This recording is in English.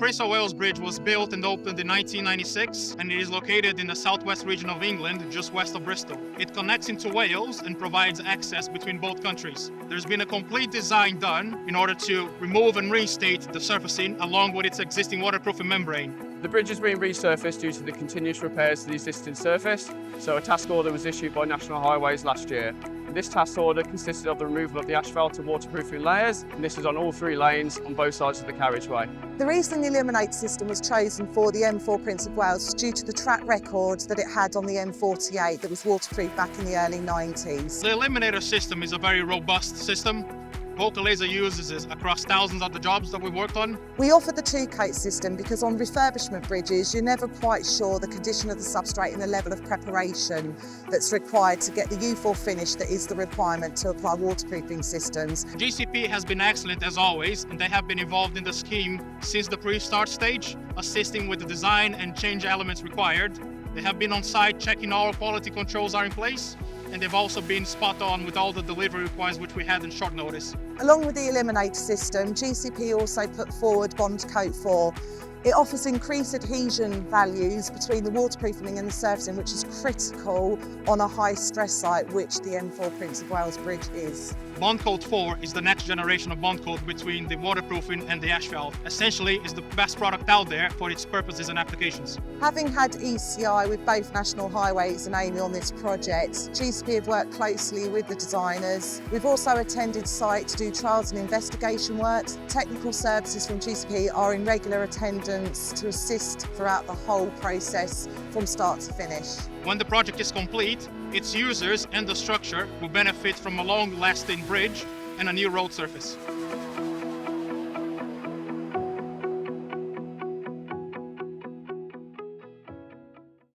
Prince of Wales Bridge was built and opened in 1996, and it is located in the southwest region of England, just west of Bristol. It connects into Wales and provides access between both countries. There's been a complete design done in order to remove and reinstate the surfacing along with its existing waterproofing membrane. The bridge has been resurfaced due to the continuous repairs to the existing surface, so a task order was issued by National Highways last year. This task order consisted of the removal of the asphalt and waterproofing layers, and this is on all 3 lanes on both sides of the carriageway. The reason the ELIMINATOR system was chosen for the M4 Prince of Wales was due to the track record that it had on the M48 that was waterproof back in the early 90s. The ELIMINATOR system is a very robust system. Vocalaser uses it across thousands of the jobs that we've worked on. We offer the 2-coat system because on refurbishment bridges, you're never quite sure the condition of the substrate and the level of preparation that's required to get the U4 finish that is the requirement to apply waterproofing systems. GCP has been excellent as always, and they have been involved in the scheme since the pre-start stage, assisting with the design and change elements required. They have been on site checking all quality controls are in place, and they've also been spot on with all the delivery requirements which we had in short notice. Along with the ELIMINATOR system, GCP also put forward Bond Coat 4. It offers increased adhesion values between the waterproofing and the surfacing, which is critical on a high stress site, which the M4 Prince of Wales Bridge is. Bond Coat 4 is the next generation of bond coat between the waterproofing and the asphalt. Essentially, is the best product out there for its purposes and applications. Having had ECI with both National Highways and Amy on this project, GCP have worked closely with the designers. We've also attended site to do trials and investigation work. Technical services from GCP are in regular attendance to assist throughout the whole process from start to finish. When the project is complete, its users and the structure will benefit from a long-lasting bridge and a new road surface.